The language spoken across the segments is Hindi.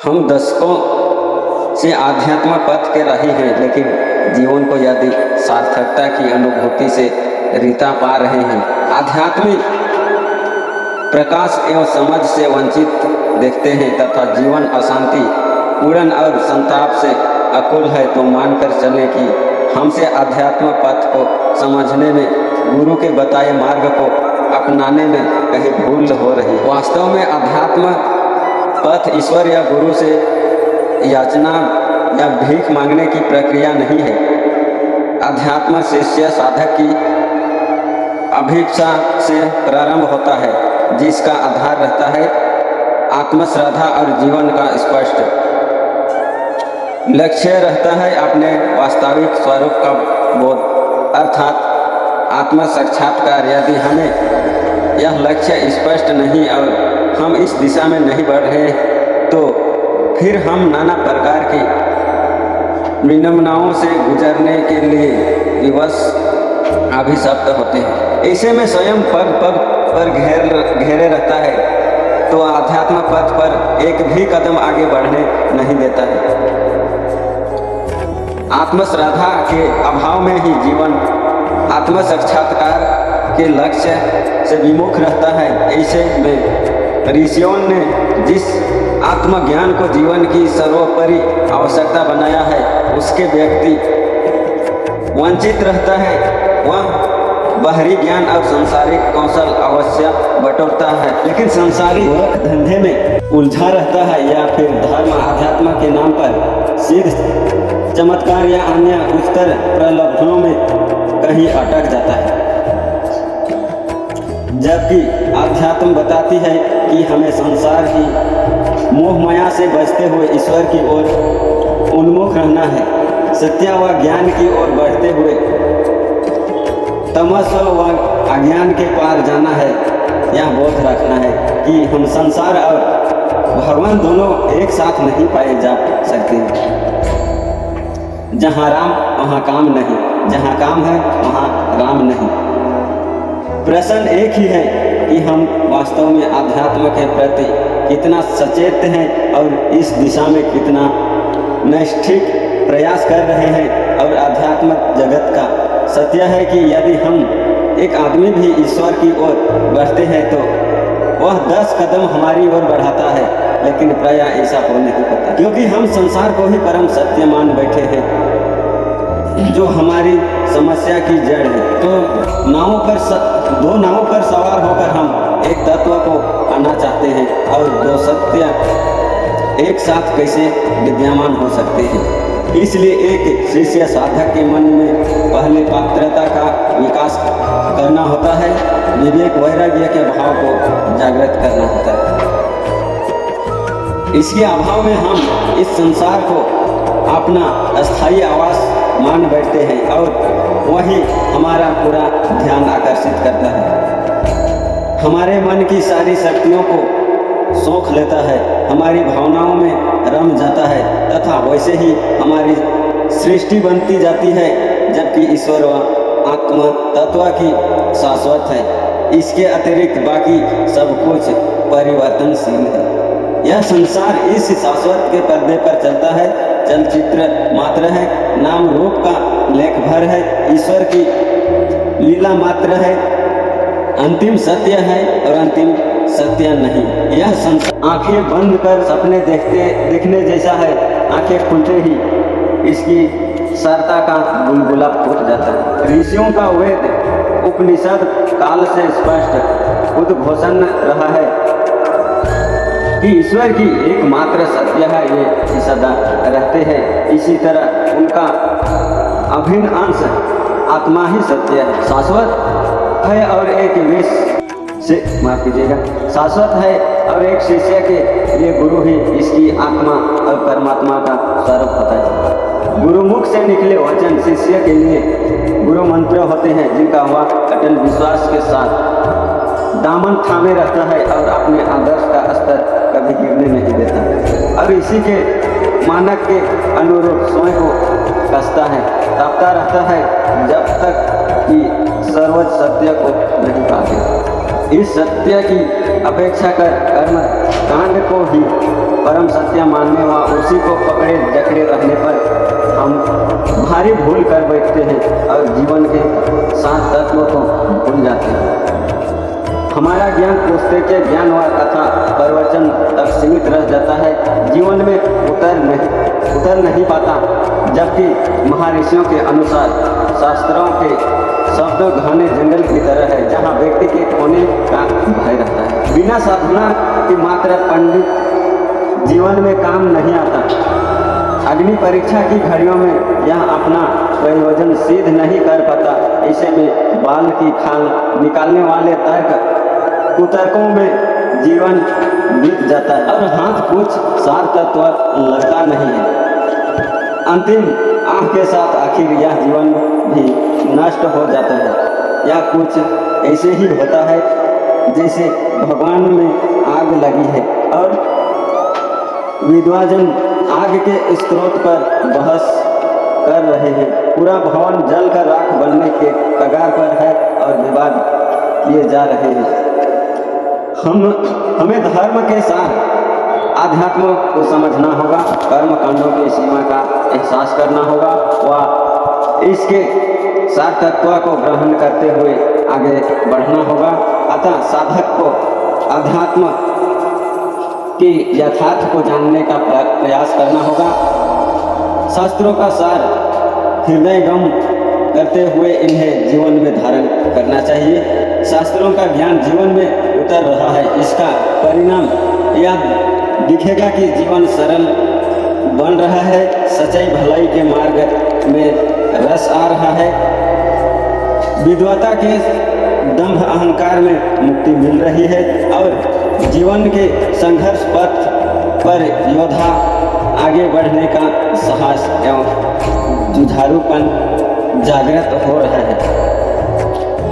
हम दशकों से आध्यात्म पथ के रहे हैं, लेकिन जीवन को यदि सार्थकता की अनुभूति से रीता पा रहे हैं, आध्यात्मिक प्रकाश एवं समझ से वंचित देखते हैं तथा जीवन अशांति पूर्ण और संताप से अकुल है, तो मानकर चलें कि हमसे अध्यात्म पथ को समझने में, गुरु के बताए मार्ग को अपनाने में कहीं भूल हो रही है। वास्तव में अध्यात्म पथ ईश्वर या गुरु से याचना या भीख मांगने की प्रक्रिया नहीं है। अध्यात्म शिष्य साधक की अभिप्सा से प्रारंभ होता है, जिसका आधार रहता है आत्मश्रद्धा और जीवन का स्पष्ट लक्ष्य रहता है अपने वास्तविक स्वरूप का बोध, अर्थात आत्म साक्षात्कार। यदि हमें यह लक्ष्य स्पष्ट नहीं और हम इस दिशा में नहीं बढ़ रहे, तो फिर हम नाना प्रकार की विडंबनाओं से गुजरने के लिए विवश अभिशप्त होते हैं। ऐसे में स्वयं पग पग पर घेरे रहता है, तो आध्यात्म पथ पर एक भी कदम आगे बढ़ने नहीं देता है। आत्मश्रद्धा के अभाव में ही जीवन आत्म साक्षात्कार के लक्ष्य से विमुख रहता है। ऐसे में ऋषियों ने जिस आत्मज्ञान को जीवन की सर्वोपरि आवश्यकता बनाया है, उसके व्यक्ति वंचित रहता है। वह बाहरी ज्ञान और सांसारिक कौशल अवश्य बटोरता है, लेकिन सांसारिक धंधे में उलझा रहता है या फिर धर्म आध्यात्म के नाम पर सिद्ध चमत्कार या अन्य उच्चतर प्रलोभनों में कहीं अटक जाता है। जबकि आध्यात्म बताती है कि हमें संसार की मोह माया से बचते हुए ईश्वर की ओर उन्मुख रहना है, सत्य व ज्ञान की ओर बढ़ते हुए तमस व अज्ञान के पार जाना है। यह बोध रखना है कि हम संसार और भगवान दोनों एक साथ नहीं पाए जा सकते। जहाँ राम वहाँ काम नहीं, जहाँ काम है वहाँ राम नहीं। प्रश्न एक ही है कि हम वास्तव में आध्यात्म के प्रति कितना सचेत हैं और इस दिशा में कितना नैष्ठिक प्रयास कर रहे हैं। और आध्यात्म जगत का सत्य है कि यदि हम एक आदमी भी ईश्वर की ओर बढ़ते हैं, तो वह 10 कदम हमारी ओर बढ़ाता है, लेकिन प्राय ऐसा हो नहीं पाता, क्योंकि हम संसार को ही परम सत्य मान बैठे हैं, जो हमारी समस्या की जड़ है। तो दो नावों पर सवार होकर हम एक तत्व को पाना चाहते हैं, और दो सत्य एक साथ कैसे विद्यमान हो सकते हैं। इसलिए एक शिष्य साधक के मन में पहले पात्रता का विकास करना होता है, विवेक वैराग्य के भाव को जागृत करना होता है। इसके अभाव में हम इस संसार को अपना अस्थायी आवास मान बैठते हैं, और वही हमारा पूरा ध्यान आकर्षित करता है, हमारे मन की सारी शक्तियों को सोख लेता है, हमारी भावनाओं में रम जाता है, तथा वैसे ही हमारी सृष्टि बनती जाती है, जबकि ईश्वर व आत्मा तत्व की शाश्वत है। इसके अतिरिक्त बाकी सब कुछ परिवर्तनशील है। यह संसार इस शाश्वत के पर्दे पर चलता है, चलचित्र मात्र है, नाम रूप का लेख भर है, ईश्वर की लीला मात्र है, अंतिम सत्य है और अंतिम सत्य नहीं। यह संसार आंखें बंद कर सपने देखने जैसा है। आंखें खुलते ही इसकी सरता का बुलबुला फूट जाता है। ऋषियों का वेद उपनिषद काल से स्पष्ट उद्घोषण रहा है कि ईश्वर की एकमात्र सत्य है, ये सदा रहते हैं। इसी तरह उनका अभिन्न अंश आत्मा ही सत्य है, शाश्वत है, और एक माफ कीजिएगा, शाश्वत है और एक शिष्य के लिए गुरु ही इसकी आत्मा और परमात्मा का स्वरूप होता है। गुरुमुख से निकले वचन शिष्य के लिए गुरु मंत्र होते हैं, जिनका वह अटल विश्वास के साथ दामन थामे रहता है और अपने आदर्श का स्तर कभी गिरने नहीं देता, और इसी के मानक के अनुरूप स्वयं को कसता है, तपता रहता है, जब तक कि सर्वोच्च सत्य को नहीं पाते। इस सत्य की अपेक्षा कर कर्म कांड को ही परम सत्य मानने व उसी को पकड़े जकड़े रहने पर हम भारी भूल कर बैठते हैं और जीवन के 7 तत्वों को भूल जाते हैं। हमारा ज्ञान पुस्तक के ज्ञान व कथा प्रवचन तक सीमित रह जाता है, जीवन में उतर नहीं पाता। जबकि महर्षियों के अनुसार शास्त्रों के शब्द घने जंगल की तरह है, जहाँ व्यक्ति के खोने का भय रहता है। बिना साधना की मात्र पंडित जीवन में काम नहीं आता। अग्नि परीक्षा की घड़ियों में यह अपना प्रयोजन सिद्ध नहीं कर पाता। ऐसे में बाल की खाल निकालने वाले तर्क कुतर्कों में जीवन बीत जाता है और हाथ कुछ सार तत्व लगता नहीं है। अंतिम आँख के साथ आखिर यह जीवन भी नष्ट हो जाता है। यह कुछ ऐसे ही होता है जैसे भगवान में आग लगी है और विद्वाजन आग के स्रोत पर बहस कर रहे हैं। पूरा भवन जल कर राख बनने के कगार पर है और विवाद किए जा रहे हैं। हमें धर्म के साथ आध्यात्म को समझना होगा, कर्म कांडों की सीमा का एहसास करना होगा व इसके 7 तत्वों को ग्रहण करते हुए आगे बढ़ना होगा। अतः साधक को अध्यात्म के यथार्थ को जानने का प्रयास करना होगा। शास्त्रों का सार हृदयगम करते हुए इन्हें जीवन में धारण करना चाहिए। शास्त्रों का ज्ञान जीवन में उतर रहा है, इसका परिणाम यह दिखेगा कि जीवन सरल बन रहा है, सच्चाई भलाई के मार्ग में रस आ रहा है, विद्वता के दंभ अहंकार में मुक्ति मिल रही है और जीवन के संघर्ष पथ पर योद्धा आगे बढ़ने का साहस एवं जुझारूपन जागृत हो रहा है।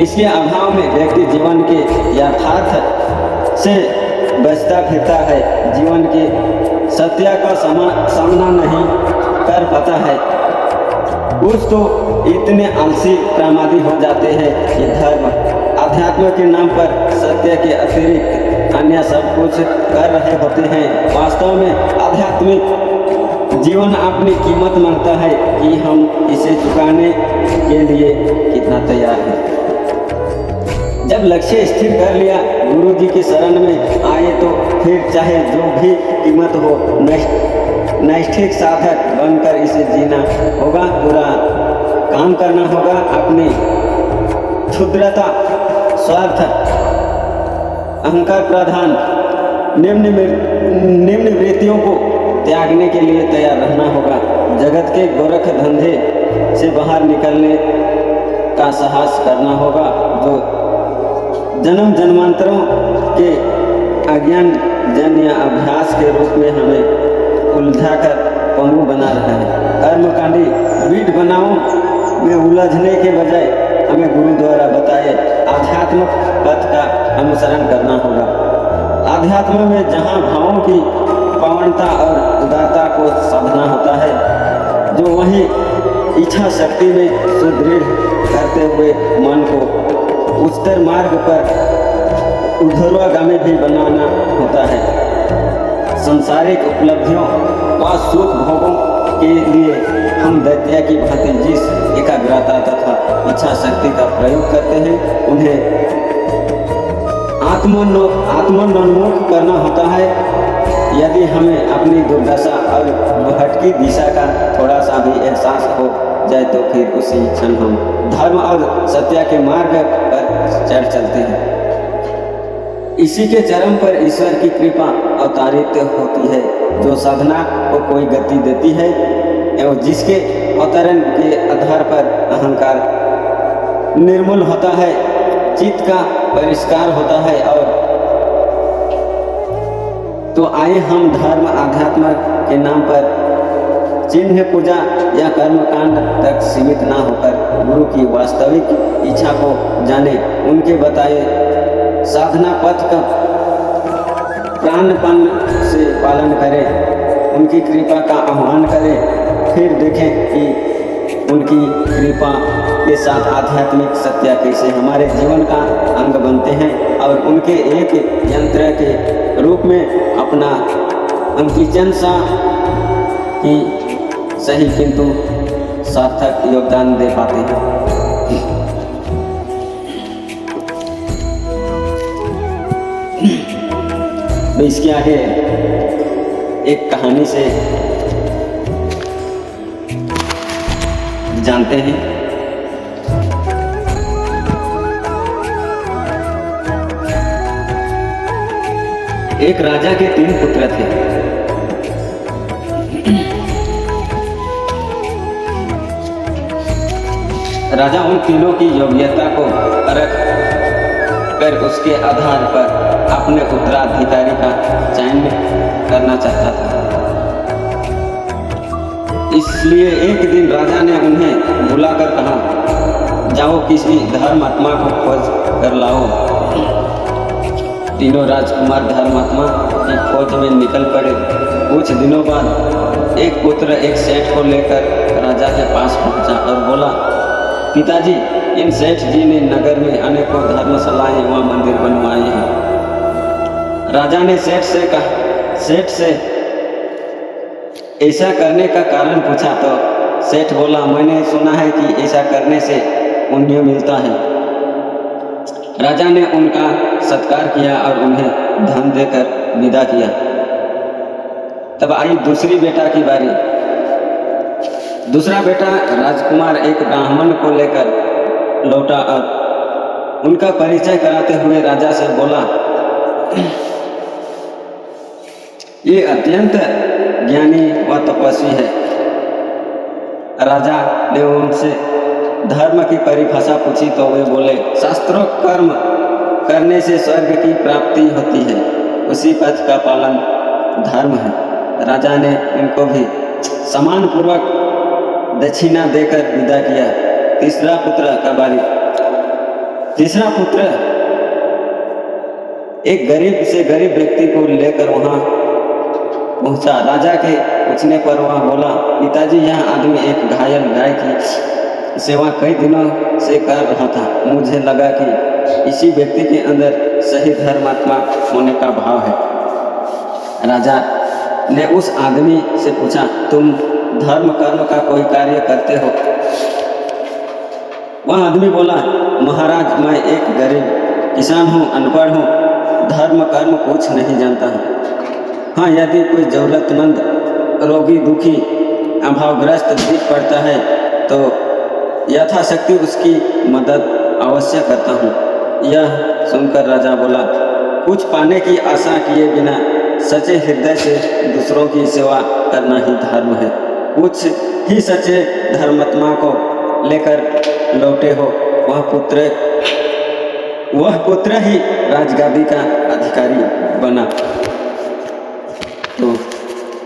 इसके अभाव में व्यक्ति जीवन के यथार्थ से बचता फिरता है, जीवन के सत्य का सामना नहीं कर पाता है। कुछ तो इतने आलसी प्रमादी हो जाते हैं कि धर्म अध्यात्म के नाम पर सत्य के अतिरिक्त अन्य सब कुछ कर रहे होते हैं। वास्तव में आध्यात्मिक जीवन अपनी कीमत मांगता है कि हम इसे चुकाने के लिए कितना तैयार हैं। जब लक्ष्य स्थिर कर लिया, गुरु जी की शरण में आए तो फिर चाहे जो भी कीमत हो नैष्ठिक साधक बनकर इसे जीना होगा, पूरा काम करना होगा। अपनी क्षुद्रता, स्वार्थ, अहंकार प्रधान निम्न वृत्तियों को त्यागने के लिए तैयार रहना होगा। जगत के गोरख धंधे से बाहर निकलने का साहस करना होगा, जो जन्म जन्मांतरों के अज्ञान जन्य अभ्यास के रूप में हमें उलझा कर पंगु बना रहा है। कर्मकांडी बीट बनाओ में उलझने के बजाय हमें गुरु द्वारा बताए आध्यात्मिक पथ का अनुसरण करना होगा। आध्यात्म में जहाँ भावों की पावनता और उदारता को साधना होता है, जो वहीं इच्छा शक्ति में सुदृढ़ करते हुए मन को उच्चतर मार्ग पर ऊर्ध्वगामी भी बनाना होता है। सांसारिक उपलब्धियों व सुख भोगों के लिए हम दैत्य की भांति जिस एकाग्रता तथा इच्छा शक्ति का प्रयोग करते हैं, उन्हें आत्मोन्मुख करना होता है। यदि हमें अपनी दुर्दशा और भटकी दिशा का थोड़ा सा भी एहसास हो जाए तो फिर उसी क्षण हम धर्म और सत्य के मार्ग पर चढ़ चलते हैं। इसी के चरम पर ईश्वर की कृपा अवतारित होती है, जो साधना को कोई गति देती है एवं जिसके अवतरण के आधार पर अहंकार निर्मूल होता है, चित्त का परिष्कार होता है। और तो आइए हम धर्म आध्यात्म के नाम पर चिन्ह पूजा या कर्मकांड तक सीमित ना होकर गुरु की वास्तविक इच्छा को जाने, उनके बताए साधना पथ का प्राणपण से पालन करें, उनकी कृपा का आह्वान करें। फिर देखें कि उनकी कृपा के साथ आध्यात्मिक सत्य कैसे हमारे जीवन का अंग बनते हैं और उनके एक यंत्र के रूप में अपना अंकिचन सा ही सही किंतु सार्थक योगदान दे पाते हैं। तो इसके आगे एक कहानी से जानते हैं। एक राजा के 3 पुत्र थे। राजा उन तीनों की योग्यता को परख कर उसके आधार पर अपने उत्तराधिकारी का चयन करना चाहता था। इसलिए एक दिन राजा ने उन्हें बुलाकर कहा, जाओ किसी धर्मात्मा को खोज कर लाओ। तीनों राजकुमार धर्मात्मा की खोज में निकल पड़े। कुछ दिनों बाद एक पुत्र एक सेठ को लेकर राजा के पास पहुंचा और बोला, पिताजी, इन सेठ जी ने नगर में अनेकों धर्मशालाएं व मंदिर बनवाए हैं। राजा ने सेठ से ऐसा करने का कारण पूछा तो सेठ बोला, मैंने सुना है कि ऐसा करने से पुण्य मिलता है। राजा ने उनका सत्कार किया और उन्हें धन देकर विदा किया। तब आई दूसरी बेटा की बारी। दूसरा बेटा राजकुमार एक ब्राह्मण को लेकर लौटा और उनका परिचय कराते हुए राजा से बोला, ये अत्यंत ज्ञानी व तपस्वी है। राजा ने उनसे धर्म की परिभाषा पूछी तो वे बोले, शास्त्रोक्त कर्म करने से स्वर्ग की प्राप्ति होती है, उसी पथ का पालन धर्म है। राजा ने इनको भी सम्मान पूर्वक दक्षिणा देकर विदा किया। तीसरा पुत्र का बारी। तीसरा पुत्र एक गरीब से गरीब व्यक्ति को लेकर वहां पहुंचा। राजा के पूछने पर वह बोला, पिताजी, यह आदमी एक घायल गाय की सेवा कई दिनों से कर रहा था। मुझे लगा कि इसी व्यक्ति के अंदर सही धर्मात्मा होने का भाव है। राजा ने उस आदमी से पूछा, तुम धर्म कर्म का कोई कार्य करते हो? वह आदमी बोला, महाराज, मैं एक गरीब किसान हूँ, अनपढ़ हूँ, धर्म कर्म कुछ नहीं जानता हूँ। हाँ, यदि कोई जरूरतमंद, रोगी, दुखी, अभावग्रस्त दिख पड़ता है तो यथाशक्ति उसकी मदद अवश्य करता हूँ। यह सुनकर राजा बोला, कुछ पाने की आशा किए बिना सच्चे हृदय से दूसरों की सेवा करना ही धर्म है। कुछ ही सच्चे धर्मात्मा को लेकर लौटे हो, वह पुत्र ही राजगादी का अधिकारी बना। तो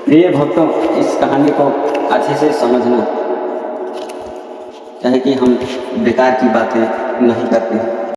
प्रिय भक्तों, इस कहानी को अच्छे से समझना चाहे कि हम बेकार की बातें नहीं करते हैं।